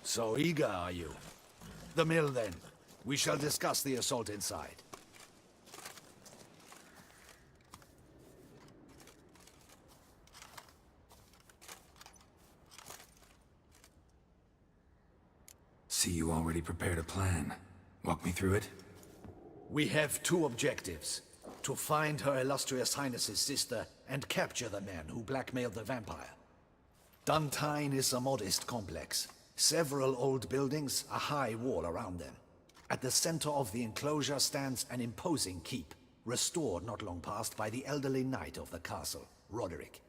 So eager are you? The mill, then. We shall discuss the assault inside. See, you already prepared a plan. Walk me through it. We have two objectives. To find Her Illustrious Highness's sister and capture the man who blackmailed the vampire. Duntine is a modest complex. Several old buildings, a high wall around them. At the center of the enclosure stands an imposing keep, restored not long past by the elderly knight of the castle, Roderick.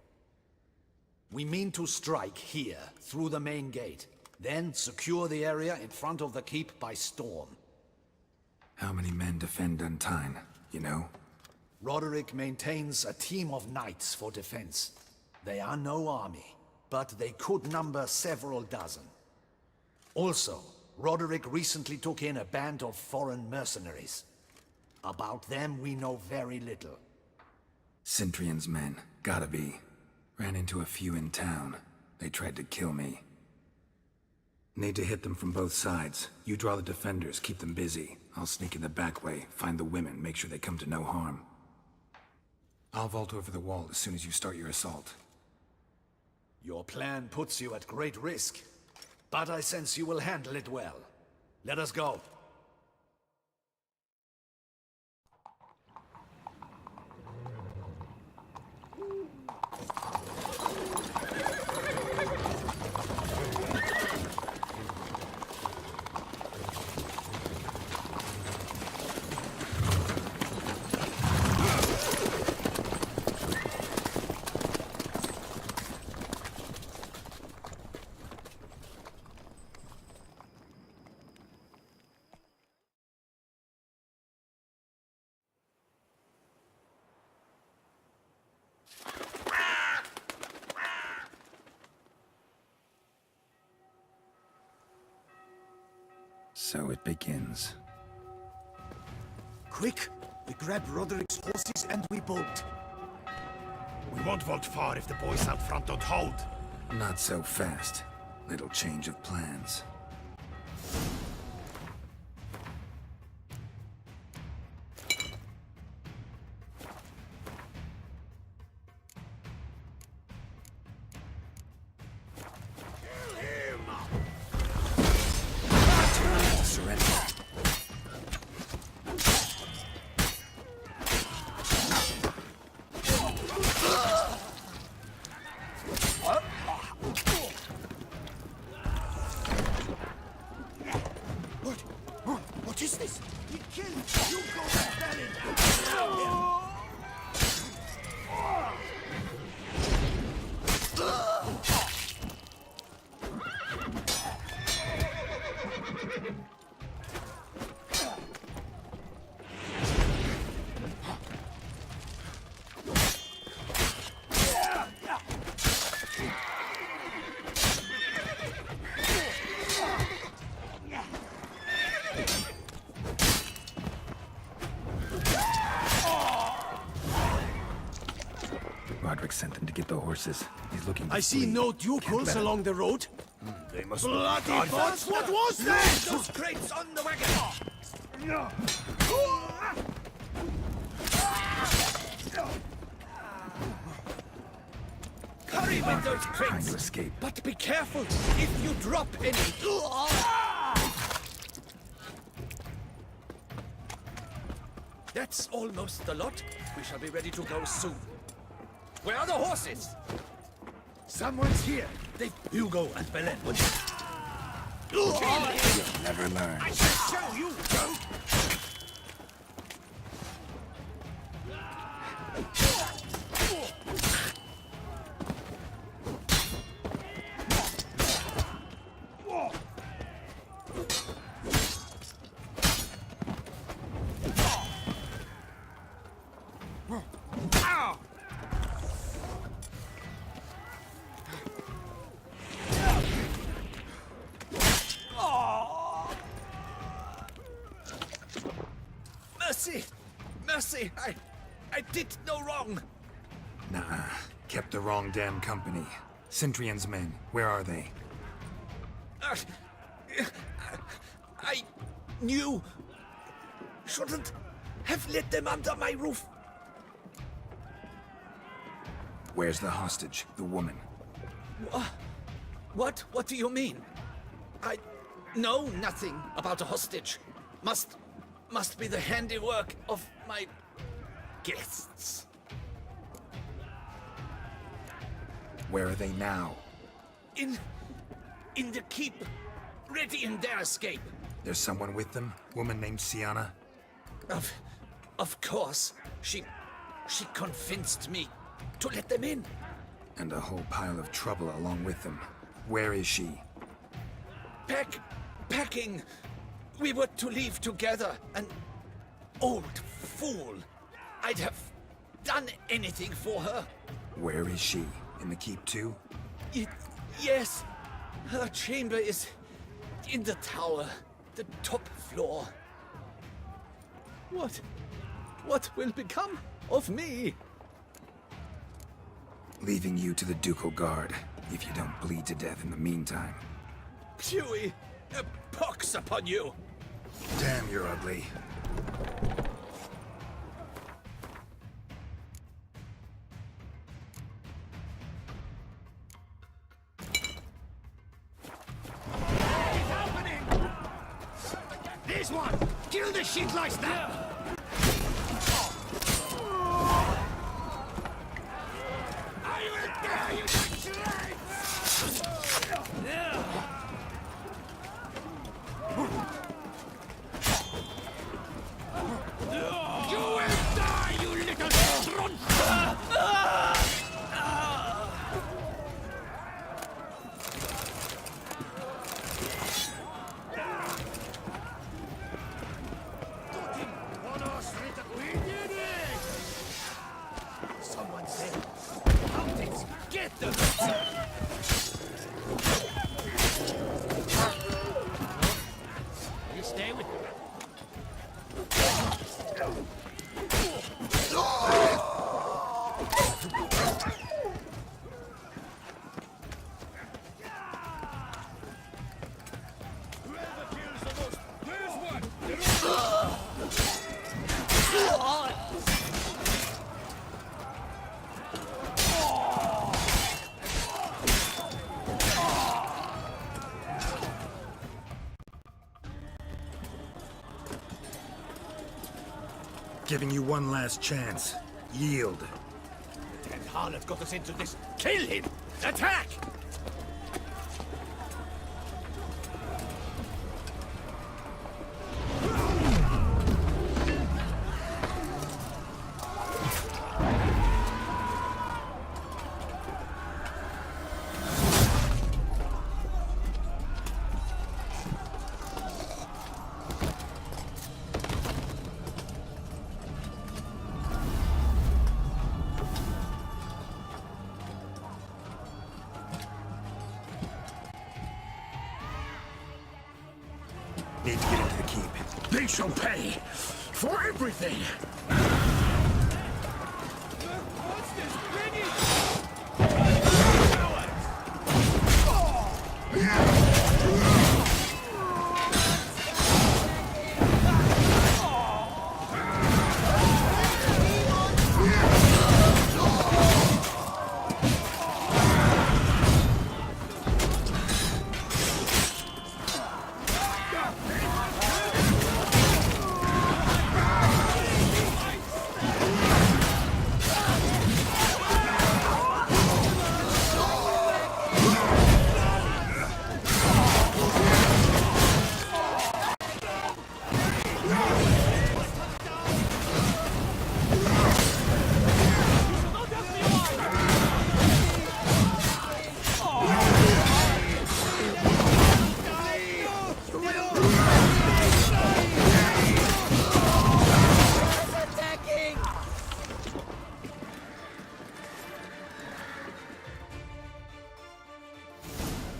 We mean to strike here, through the main gate, then secure the area in front of the keep by storm. How many men defend Duntine, you know? Roderick maintains a team of knights for defense. They are no army, but they could number several dozen. Also, Roderick recently took in a band of foreign mercenaries. About them we know very little. Centrion's men, gotta be. Ran into a few in town. They tried to kill me. Need to hit them from both sides. You draw the defenders, keep them busy. I'll sneak in the back way, find the women, make sure they come to no harm. I'll vault over the wall as soon as you start your assault. Your plan puts you at great risk, but I sense you will handle it well. Let us go. So it begins. Quick! We grab Roderick's horses and we bolt. We won't vault far if the boys out front don't hold. Not so fast. Little change of plans. What is this? He killed Hugo Rebellion! Roderick sent them to get the horses. He's looking to I see flee. no duples along the road. They must Bloody boss! What was that? Those crates on the wagon! Hurry with those Trying crates! to escape. But be careful if you drop any. That's almost the lot. We shall be ready to go soon. Where are the horses? Someone's here. Hugo and Belen. Never learn. I shall show you, Joe! Mercy! Mercy! I did no wrong! Nah, kept the wrong damn company. Centrion's men, where are they? I knew. Shouldn't have let them under my roof. Where's the hostage, the woman? What? What do you mean? I know nothing about a hostage. Must be the handiwork of my guests. Where are they now? In the keep, ready in their escape. There's someone with them? Woman named Sienna? Of course. She convinced me to let them in. And a whole pile of trouble along with them. Where is she? Packing. We were to leave together. An old fool. I'd have done anything for her. Where is she? In the keep too? Yes. Her chamber is in the tower. The top floor. What will become of me? Leaving you to the ducal guard, if you don't bleed to death in the meantime. Huey, a pox upon you! Damn, you're ugly. This one! Kill the shit like that! I will tear you to shreds! You will die, you little strunt! Someone said, mountains, get them! You stay with me. Whoever kills the most, there's one! Giving you one last chance. Yield. And Harlot got us into this. Kill him! Attack! Need to get into the keep. They shall pay for everything! What's this?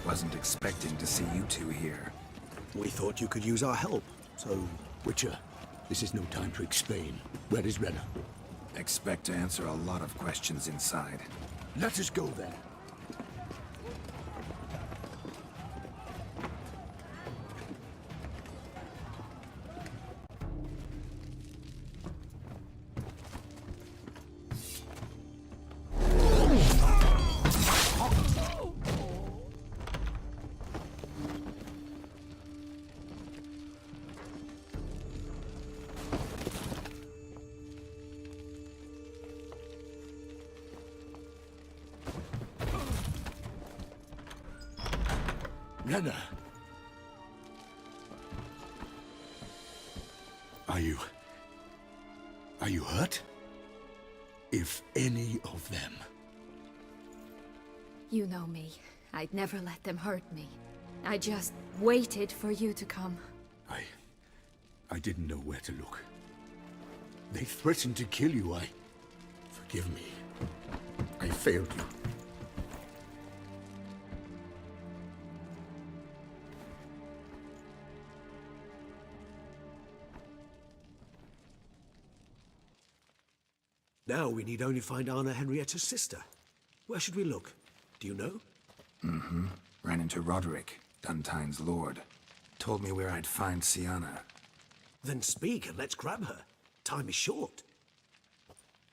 Wasn't expecting to see you two here. We thought you could use our help. So, Witcher, this is no time to explain. Where is Renna? Expect to answer a lot of questions inside. Let us go there. Renna. Are you hurt? If any of them. You know me. I'd never let them hurt me. I just waited for you to come. I didn't know where to look. They threatened to kill you. Forgive me. I failed you. Now we need only find Anna Henrietta's sister. Where should we look? Do you know? Ran into Roderick, Duntine's lord. Told me where I'd find Siana. Then speak and let's grab her. Time is short.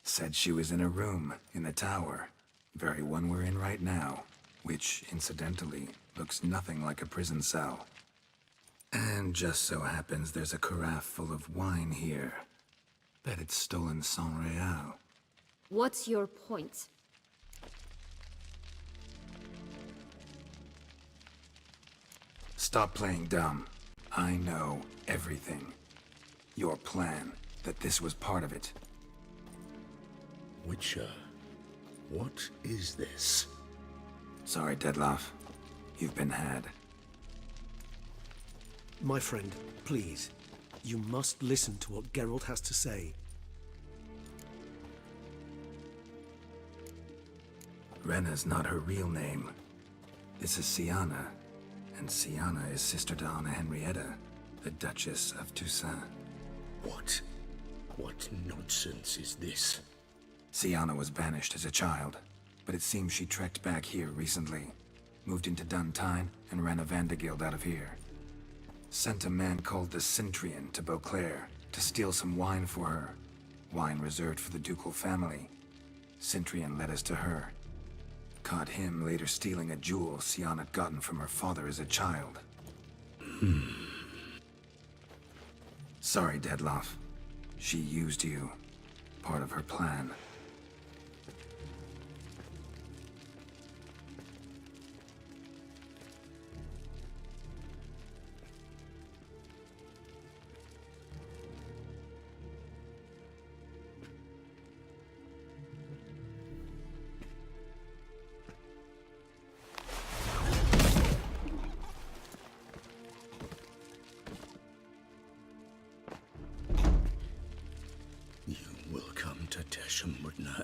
Said she was in a room in the tower. Very one we're in right now. Which, incidentally, looks nothing like a prison cell. And just so happens there's a carafe full of wine here. Bet it's stolen San Real. What's your point? Stop playing dumb. I know everything. Your plan, that this was part of it. Witcher, what is this? Sorry, Dettlaff. You've been had. My friend, please. You must listen to what Geralt has to say. Renna's not her real name. This is Siana. And Siana is sister to Anna Henrietta, the Duchess of Toussaint. What nonsense is this? Siana was banished as a child, but it seems she trekked back here recently. Moved into Duntine and ran a Vandergild out of here. Sent a man called the Centrian to Beauclair to steal some wine for her. Wine reserved for the ducal family. Centrian led us to her. Caught him later stealing a jewel Siana had gotten from her father as a child. Sorry, Dettlaff. She used you. Part of her plan.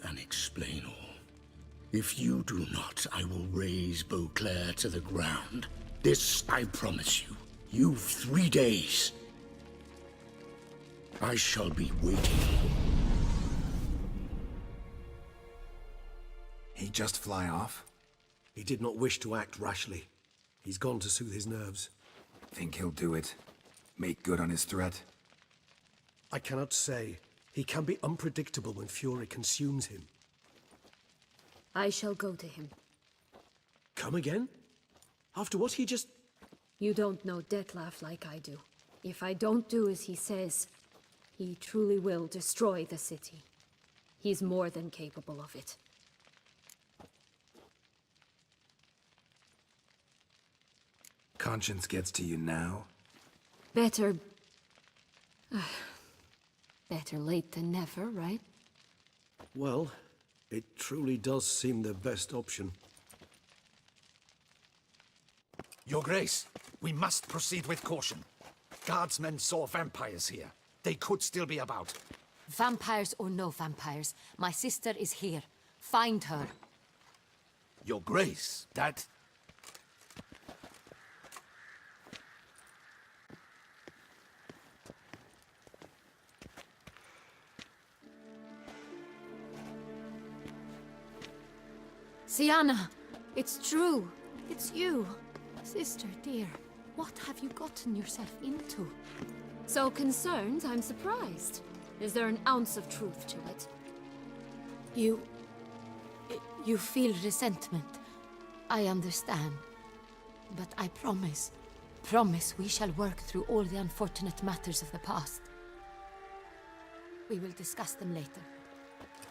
And explain all. If you do not, I will raze Beauclair to the ground. This I promise you. You've 3 days. I shall be waiting. He just fly off? He did not wish to act rashly. He's gone to soothe his nerves. Think he'll do it? Make good on his threat? I cannot say. He can be unpredictable when fury consumes him. I shall go to him. Come again? After what he just... You don't know Dettlaff like I do. If I don't do as he says, he truly will destroy the city. He's more than capable of it. Conscience gets to you now? Better... better late than never, right? Well, it truly does seem the best option. Your Grace, we must proceed with caution. Guardsmen saw vampires here. They could still be about. Vampires or no vampires, my sister is here. Find her. Your Grace, that... Siana, it's true. It's you. Sister, dear, what have you gotten yourself into? So concerned, I'm surprised. Is there an ounce of truth to it? You feel resentment. I understand. But I promise we shall work through all the unfortunate matters of the past. We will discuss them later.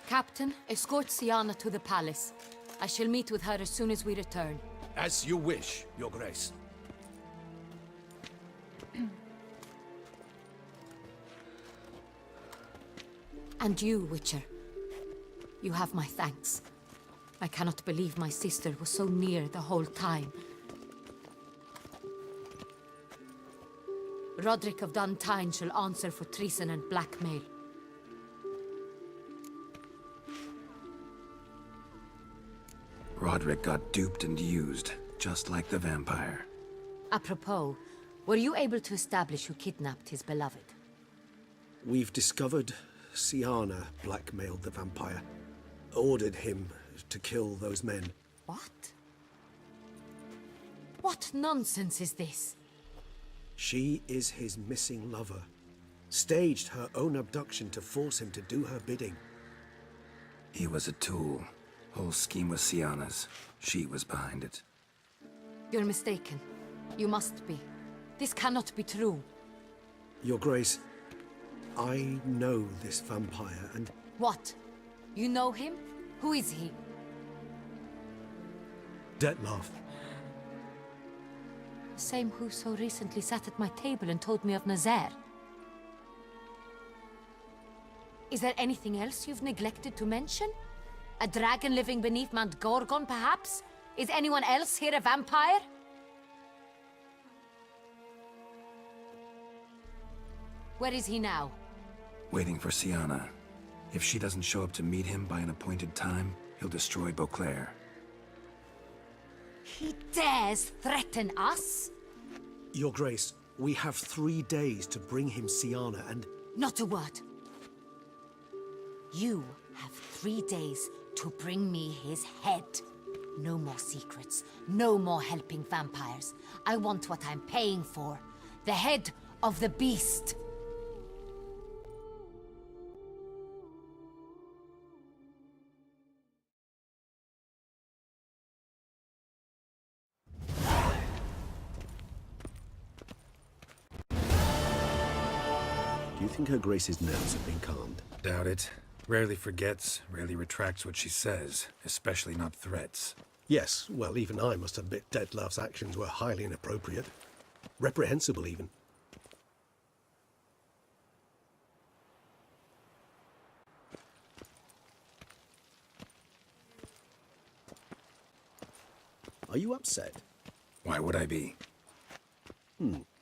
Captain, escort Siana to the palace. I shall meet with her as soon as we return. As you wish, Your Grace. And you, Witcher. You have my thanks. I cannot believe my sister was so near the whole time. Roderick of Duntine shall answer for treason and blackmail. Roderick got duped and used, just like the vampire. Apropos, were you able to establish who kidnapped his beloved? We've discovered Siana blackmailed the vampire. Ordered him to kill those men. What? What nonsense is this? She is his missing lover. Staged her own abduction to force him to do her bidding. He was a tool. Whole scheme was Siana's. She was behind it. You're mistaken. You must be. This cannot be true. Your Grace, I know this vampire and... What? You know him? Who is he? Dettlaff. The same who so recently sat at my table and told me of Nazaire. Is there anything else you've neglected to mention? A dragon living beneath Mount Gorgon, perhaps? Is anyone else here a vampire? Where is he now? Waiting for Siana. If she doesn't show up to meet him by an appointed time, he'll destroy Beauclair. He dares threaten us? Your Grace, we have 3 days to bring him Siana and... Not a word. You have 3 days to bring me his head. No more secrets. No more helping vampires. I want what I'm paying for. The head of the beast. Do you think Her Grace's nerves have been calmed? Doubt it. Rarely forgets, rarely retracts what she says, especially not threats. Yes, well, even I must admit Dettlaff's actions were highly inappropriate. Reprehensible, even. Are you upset? Why would I be?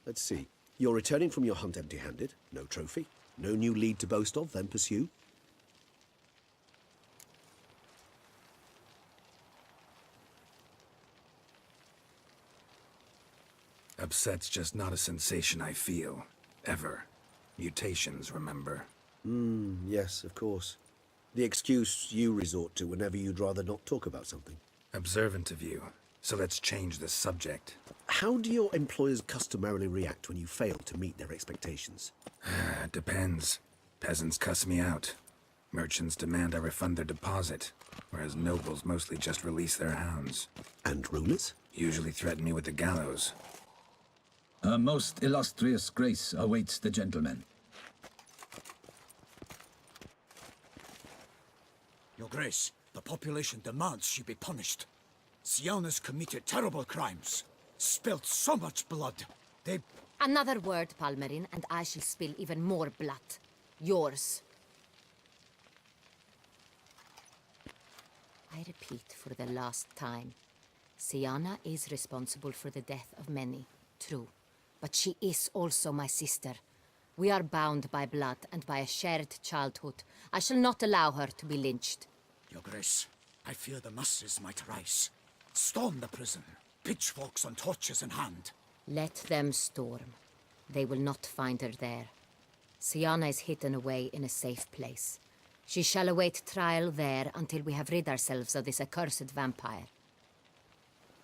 Let's see. You're returning from your hunt empty-handed. No trophy. No new lead to boast of, then pursue. Upset's just not a sensation I feel. Ever. Mutations, remember? Yes, of course. The excuse you resort to whenever you'd rather not talk about something. Observant of you. So let's change the subject. How do your employers customarily react when you fail to meet their expectations? Depends. Peasants cuss me out. Merchants demand I refund their deposit, whereas nobles mostly just release their hounds. And rulers? Usually threaten me with the gallows. Her most illustrious grace awaits the gentleman. Your Grace, the population demands she be punished. Siana's committed terrible crimes. Spilt so much blood. They... Another word, Palmerin, and I shall spill even more blood. Yours. I repeat for the last time. Siana is responsible for the death of many, true. But she is also my sister. We are bound by blood and by a shared childhood. I shall not allow her to be lynched. Your Grace, I fear the masses might rise. Storm the prison, pitchforks and torches in hand. Let them storm. They will not find her there. Siana is hidden away in a safe place. She shall await trial there until we have rid ourselves of this accursed vampire.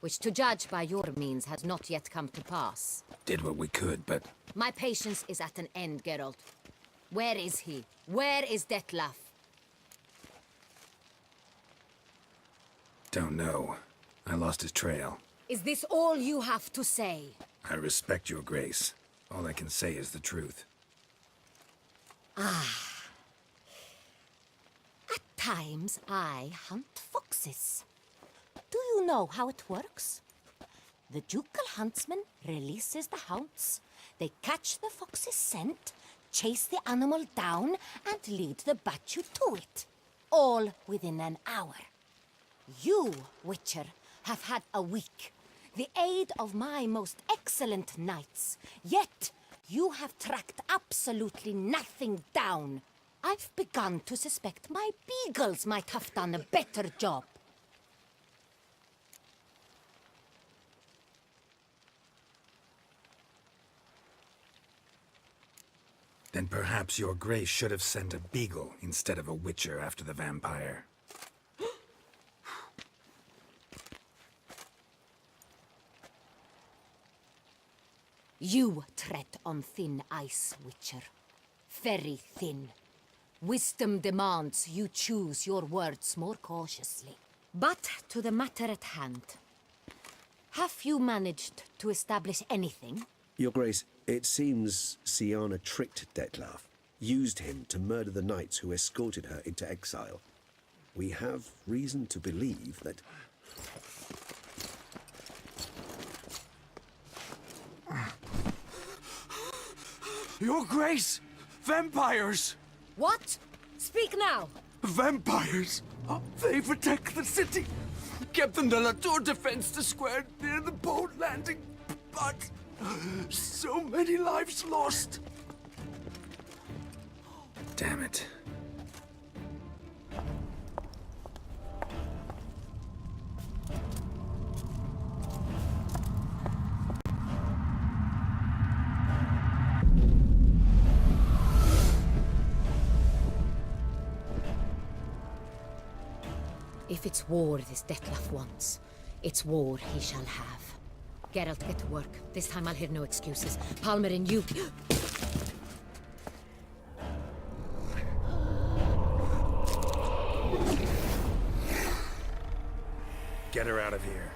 Which, to judge by your means, has not yet come to pass. Did what we could, but... My patience is at an end, Geralt. Where is he? Where is Dettlaff? Don't know. I lost his trail. Is this all you have to say? I respect your grace. All I can say is the truth. At times, I hunt foxes. Do you know how it works? The ducal huntsman releases the hounds. They catch the fox's scent, chase the animal down, and lead the Batu to it. All within an hour. You, Witcher, have had a week. The aid of my most excellent knights. Yet, you have tracked absolutely nothing down. I've begun to suspect my beagles might have done a better job. Then perhaps your grace should have sent a beagle instead of a witcher after the vampire. You tread on thin ice, Witcher. Very thin. Wisdom demands you choose your words more cautiously. But to the matter at hand. Have you managed to establish anything? Your Grace, it seems Siana tricked Detlaf, used him to murder the knights who escorted her into exile. We have reason to believe that... Your Grace! Vampires! What? Speak now! Vampires! They protect the city! Captain de la Tour defends the square near the boat landing, but... so many lives lost! Damn it. If it's war this Detlaf wants, it's war he shall have. Geralt, get to work. This time I'll hear no excuses. Palmer and you... Get her out of here.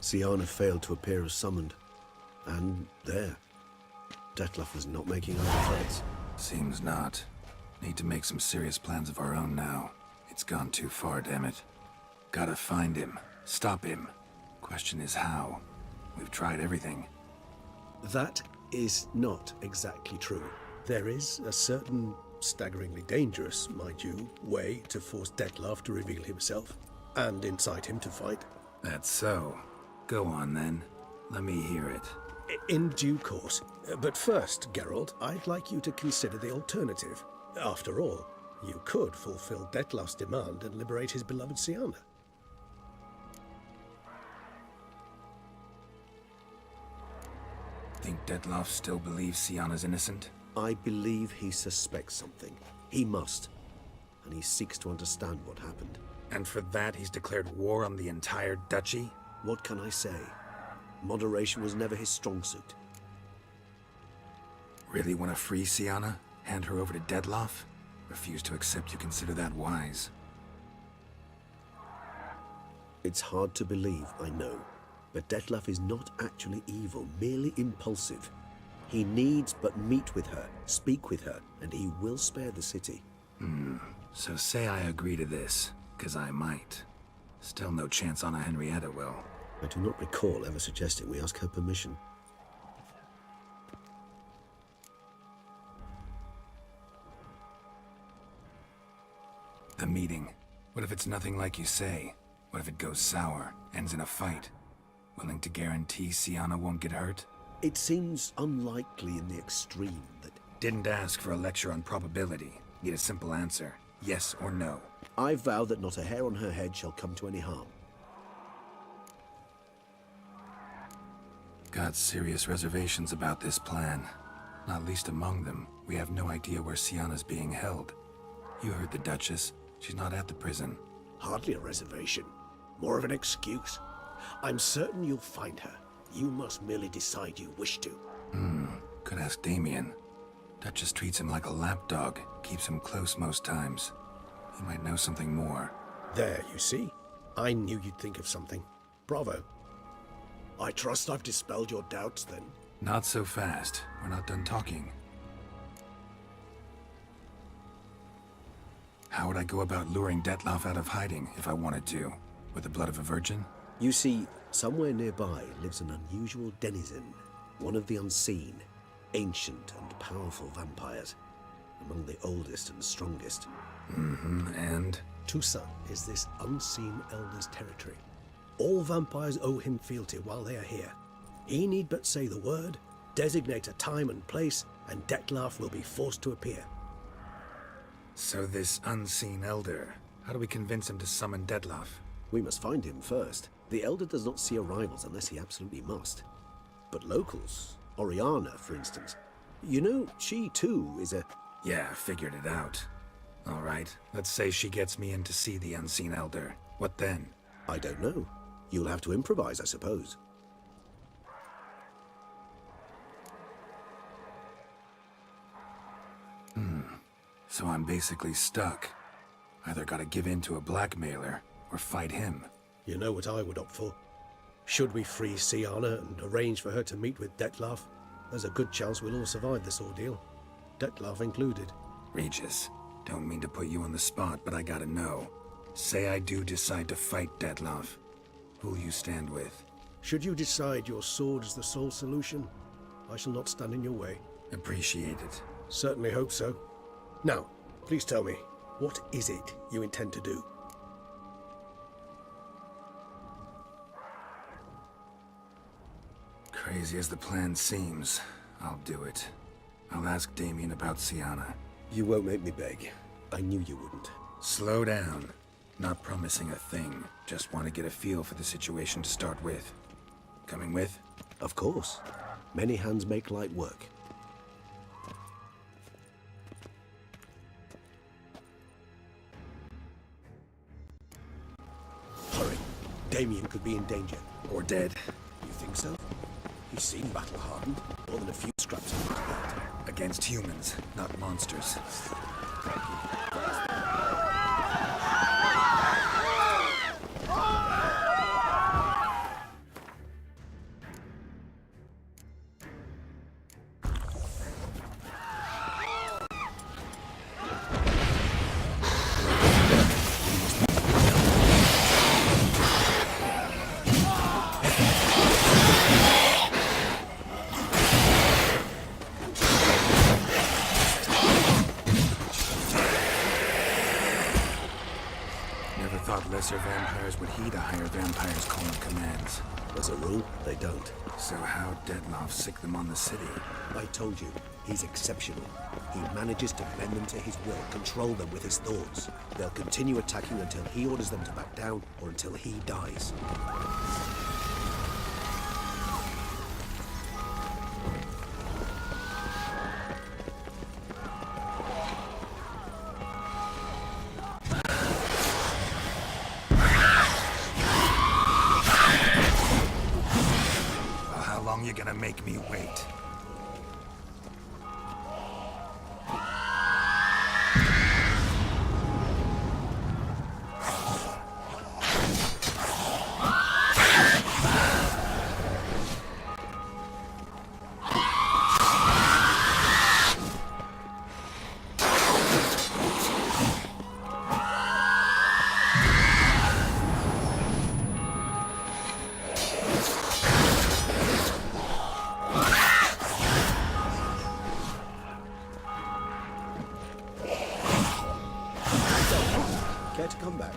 Siana failed to appear as summoned. And there. Detlaf was not making other threats. Seems not. Need to make some serious plans of our own now. It's gone too far, damn it. Gotta find him. Stop him. Question is how. We've tried everything. That is not exactly true. There is a certain, staggeringly dangerous, mind you, way to force Detlaf to reveal himself, and incite him to fight. That's so. Go on, then. Let me hear it. In due course. But first, Geralt, I'd like you to consider the alternative. After all, you could fulfill Detlaf's demand and liberate his beloved Siana. Think Detlaf still believes Siana's innocent? I believe he suspects something. He must. And he seeks to understand what happened. And for that, he's declared war on the entire duchy? What can I say? Moderation was never his strong suit. Really want to free Sienna? Hand her over to Dettlaff? Refuse to accept you consider that wise. It's hard to believe, I know. But Dettlaff is not actually evil, merely impulsive. He needs but meet with her, speak with her, and he will spare the city. So say I agree to this, 'cause I might. Still no chance Anna Henrietta will. I do not recall ever suggesting we ask her permission. The meeting. What if it's nothing like you say? What if it goes sour, ends in a fight? Willing to guarantee Sienna won't get hurt? It seems unlikely in the extreme that... Didn't ask for a lecture on probability. Need a simple answer. Yes or no. I vow that not a hair on her head shall come to any harm. Got serious reservations about this plan. Not least among them, we have no idea where Sienna's being held. You heard the Duchess. She's not at the prison. Hardly a reservation. More of an excuse. I'm certain you'll find her. You must merely decide you wish to. Could ask Damien. Duchess treats him like a lapdog. Keeps him close most times. He might know something more. There, you see? I knew you'd think of something. Bravo. I trust I've dispelled your doubts, then. Not so fast. We're not done talking. How would I go about luring Dettlaff out of hiding if I wanted to? With the blood of a virgin? You see, somewhere nearby lives an unusual denizen. One of the unseen, ancient and powerful vampires. Among the oldest and strongest. And? Tusa is this unseen elder's territory. All vampires owe him fealty while they are here. He need but say the word, designate a time and place, and Dettlaff will be forced to appear. So this unseen elder, how do we convince him to summon Dettlaff? We must find him first. The elder does not see arrivals unless he absolutely must. But locals, Oriana, for instance, you know, she too is a... Yeah, figured it out. All right, let's say she gets me in to see the unseen elder. What then? I don't know. You'll have to improvise, I suppose. So I'm basically stuck. Either gotta give in to a blackmailer, or fight him. You know what I would opt for. Should we free Sienna and arrange for her to meet with Dettlaff, there's a good chance we'll all survive this ordeal. Dettlaff included. Regis, don't mean to put you on the spot, but I gotta know. Say I do decide to fight Dettlaff. Who'll you stand with? Should you decide your sword is the sole solution, I shall not stand in your way. Appreciate it. Certainly hope so. Now, please tell me, what is it you intend to do? Crazy as the plan seems, I'll do it. I'll ask Damien about Sienna. You won't make me beg. I knew you wouldn't. Slow down. Not promising a thing. Just want to get a feel for the situation to start with. Coming with? Of course. Many hands make light work. Hurry. Damien could be in danger. Or dead. You think so? He's seen battle-hardened. More than a few scraps of his belt. Against humans, not monsters. Lesser vampires would heed a higher vampire's call of commands. As a rule, they don't. So how Dettlaff sick them on the city? I told you, he's exceptional. He manages to bend them to his will, control them with his thoughts. They'll continue attacking until he orders them to back down, or until he dies. long you gonna make me wait? Care to come back?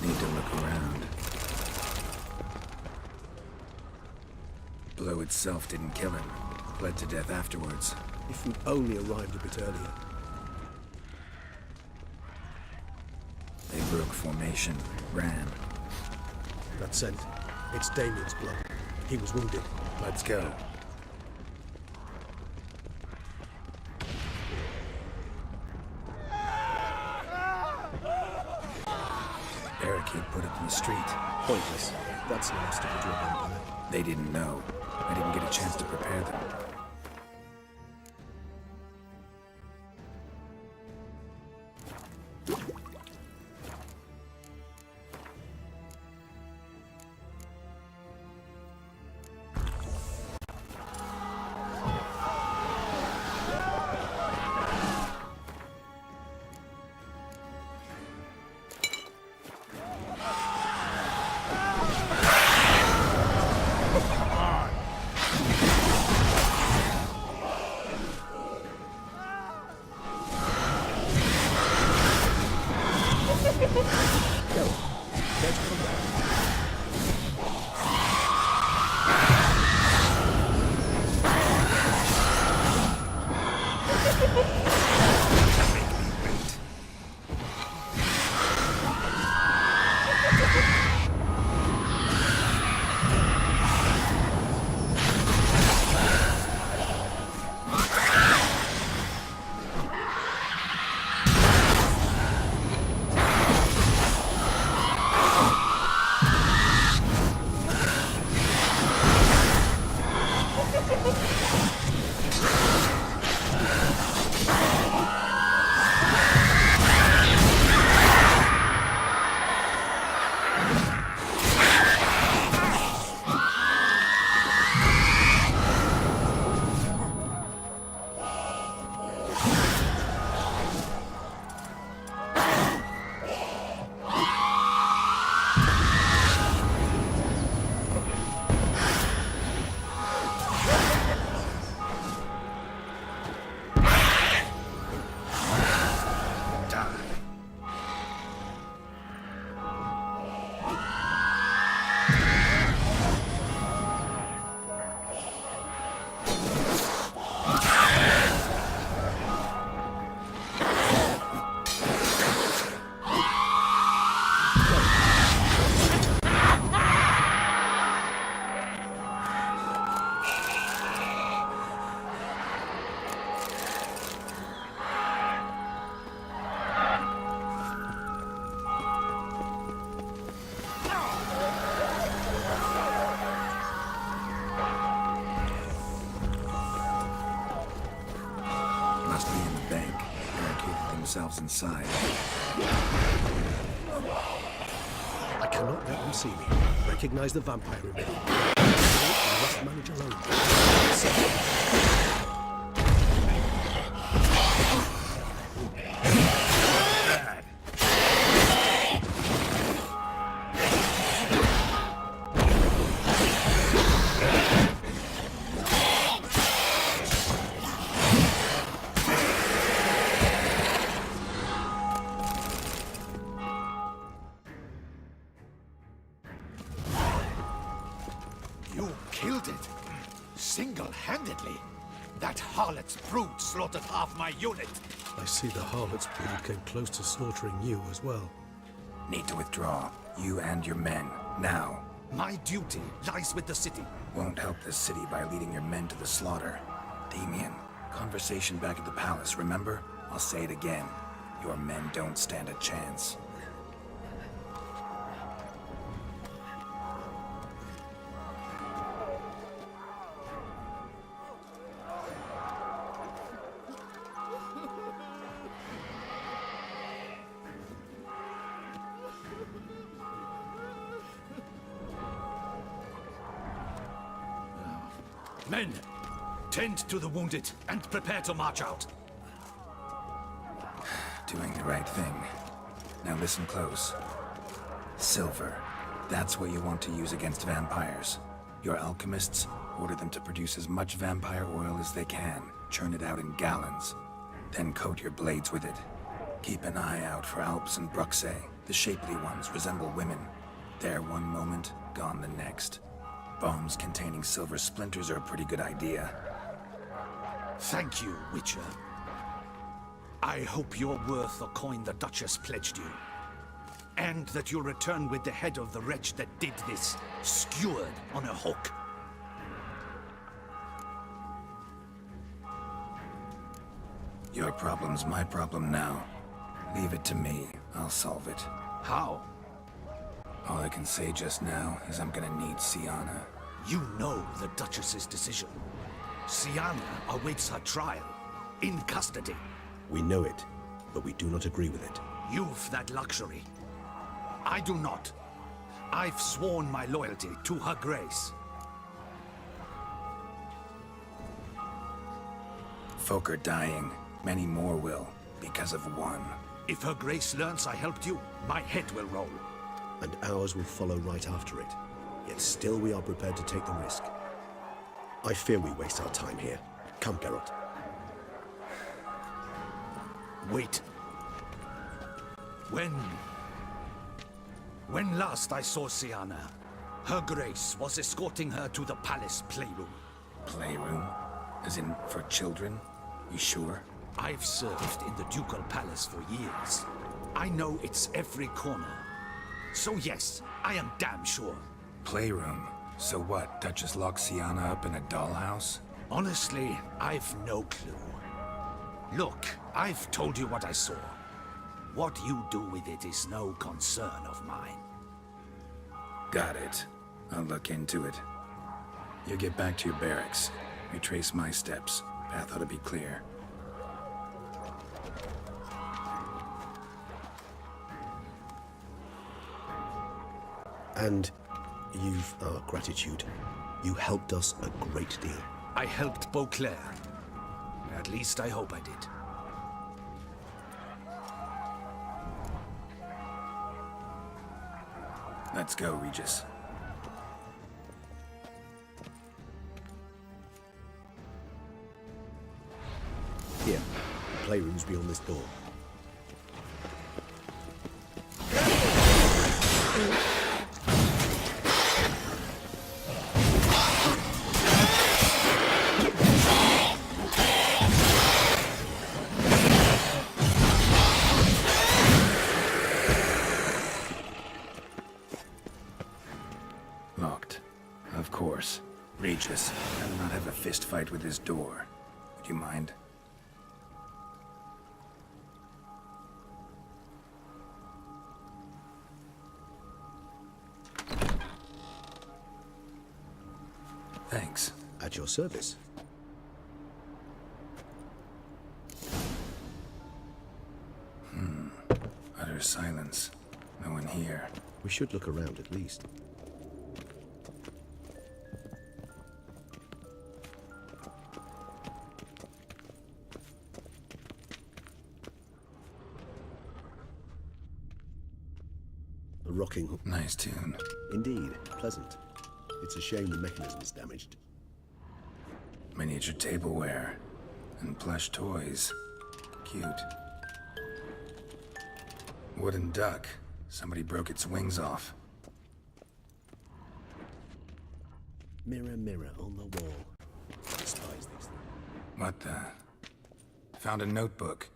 Need to look around. Blow itself didn't kill him. Bled to death afterwards. If we'd only arrived a bit earlier. They broke formation, ran. That scent. It's Damien's blood. He was wounded. Let's go. Barricade put up in the street. Pointless. That's nice to put your vampire. They didn't know. I didn't get a chance to prepare them. themselves inside. I cannot let them see me. Recognize the vampire in me. I must manage alone. You killed it. Single-handedly. That harlot's brood slaughtered half my unit. I see the harlot's brood came close to slaughtering you as well. Need to withdraw. You and your men. Now. My duty lies with the city. Won't help this city by leading your men to the slaughter. Damien, conversation back at the palace, remember? I'll say it again. Your men don't stand a chance. Men, tend to the wounded and prepare to march out. Doing the right thing. Now listen close. Silver. That's what you want to use against vampires. Your alchemists, order them to produce as much vampire oil as they can. Churn it out in gallons. Then coat your blades with it. Keep an eye out for Alps and Bruxae. The shapely ones resemble women. There one moment, gone the next. Bombs containing silver splinters are a pretty good idea. Thank you, Witcher. I hope you're worth the coin the Duchess pledged you. And that you'll return with the head of the wretch that did this, skewered on a hook. Your problem's my problem now. Leave it to me. I'll solve it. How? All I can say just now is I'm gonna need Sienna. You know the Duchess's decision. Sienna awaits her trial, in custody. We know it, but we do not agree with it. You've that luxury. I do not. I've sworn my loyalty to her grace. Folk are dying. Many more will, because of one. If her grace learns I helped you, my head will roll. And ours will follow right after it. Yet still we are prepared to take the risk. I fear we waste our time here. Come, Geralt. Wait. When last I saw Sienna, her grace was escorting her to the palace playroom. Playroom? As in, for children? You sure? I've served in the ducal palace for years. I know it's every corner. So yes, I am damn sure. Playroom? So what, Duchess locked Sienna up in a dollhouse? Honestly, I've no clue. Look, I've told you what I saw. What you do with it is no concern of mine. Got it. I'll look into it. You get back to your barracks. Retrace my steps. Path ought to be clear. And you've our gratitude. You helped us a great deal. I helped Beauclair. At least I hope I did. Let's go, Regis. Here, the playroom's beyond this door. Locked. Of course. Regis, I do not have a fist fight with this door. Would you mind? Thanks. At your service. silence. No one here. We should look around at least. A rocking... Nice tune. Indeed, pleasant. It's a shame the mechanism is damaged. Miniature tableware. And plush toys. Cute. Wooden duck. Somebody broke its wings off. Mirror, mirror on the wall. I despise these things. What the? Found a notebook.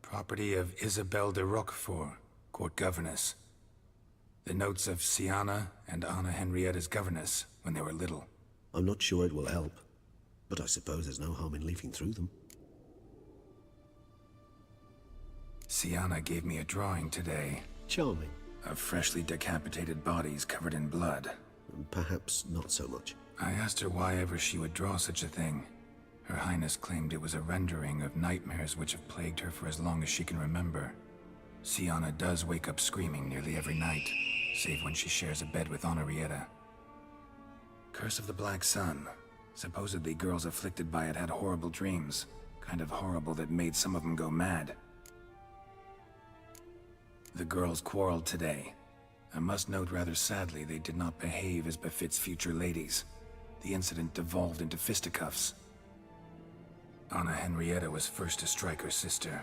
Property of Isabelle de Roquefort, court governess. The notes of Siana and Anna Henrietta's governess when they were little. I'm not sure it will help, but I suppose there's no harm in leafing through them. Siana gave me a drawing today. Charming. Of freshly decapitated bodies covered in blood. Perhaps not so much. I asked her why ever she would draw such a thing. Her Highness claimed it was a rendering of nightmares which have plagued her for as long as she can remember. Siana does wake up screaming nearly every night, save when she shares a bed with Henrietta. Curse of the Black Sun. Supposedly girls afflicted by it had horrible dreams. Kind of horrible that made some of them go mad. The girls quarreled today. I must note rather sadly they did not behave as befits future ladies. The incident devolved into fisticuffs. Anna Henrietta was first to strike her sister.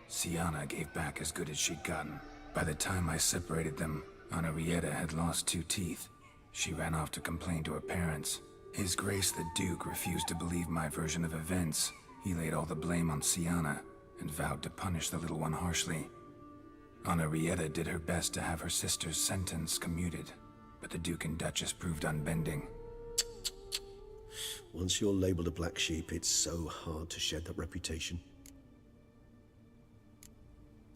Siana gave back as good as she'd gotten. By the time I separated them, Henrietta had lost 2 teeth. She ran off to complain to her parents. His Grace the Duke refused to believe my version of events. He laid all the blame on Siana and vowed to punish the little one harshly. Henrietta did her best to have her sister's sentence commuted, but the Duke and Duchess proved unbending. Once you're labeled a black sheep, it's so hard to shed that reputation.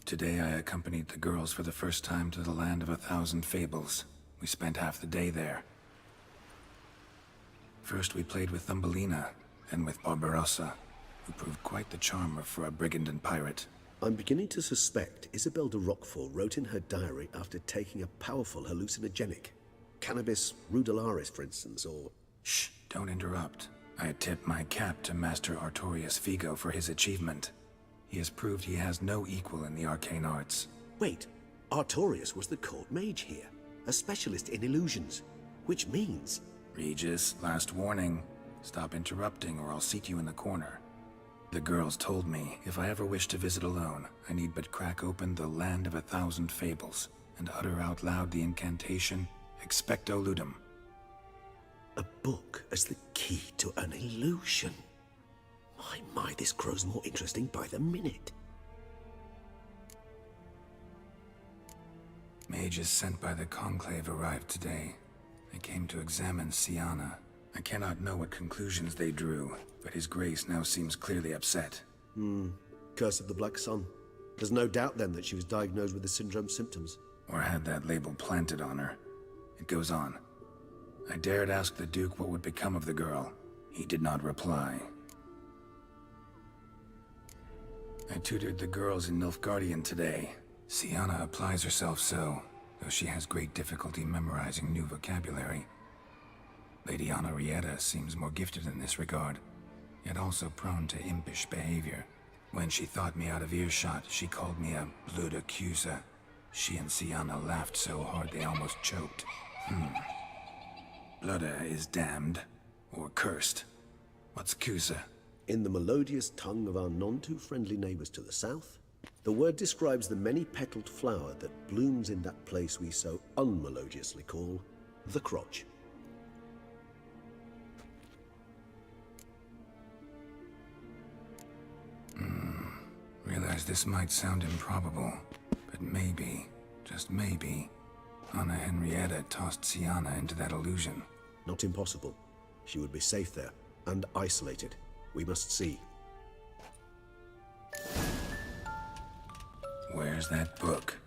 Today I accompanied the girls for the first time to the land of 1,000 fables. We spent half the day there. First we played with Thumbelina, then with Barbarossa, who proved quite the charmer for a brigand and pirate. I'm beginning to suspect Isabelle de Roquefort wrote in her diary after taking a powerful hallucinogenic. Cannabis rudelaris, for instance, or... Shh, don't interrupt. I tip my cap to Master Artorius Figo for his achievement. He has proved he has no equal in the arcane arts. Wait, Artorius was the court mage here, a specialist in illusions, which means... Regis, last warning. Stop interrupting or I'll seat you in the corner. The girls told me if I ever wish to visit alone, I need but crack open the Land of 1,000 Fables and utter out loud the incantation, Expecto Ludum. A book as the key to an illusion. My, this grows more interesting by the minute. Mages sent by the Conclave arrived today. They came to examine Siana. I cannot know what conclusions they drew, but His Grace now seems clearly upset. Curse of the Black Sun. There's no doubt then that she was diagnosed with the syndrome symptoms. Or had that label planted on her. It goes on. I dared ask the Duke what would become of the girl. He did not reply. I tutored the girls in Nilfgaardian today. Siana applies herself so, though she has great difficulty memorizing new vocabulary. Lady Henrietta seems more gifted in this regard, yet also prone to impish behavior. When she thought me out of earshot, she called me a blood accuser. She and Siana laughed so hard they almost choked. Blooda is damned, or cursed. What's Cusa? In the melodious tongue of our none-too-friendly neighbors to the south, the word describes the many-petaled flower that blooms in that place we so unmelodiously call the crotch. Realize this might sound improbable, but maybe, just maybe, Anna Henrietta tossed Siana into that illusion. Not impossible. She would be safe there, and isolated. We must see. Where's that book?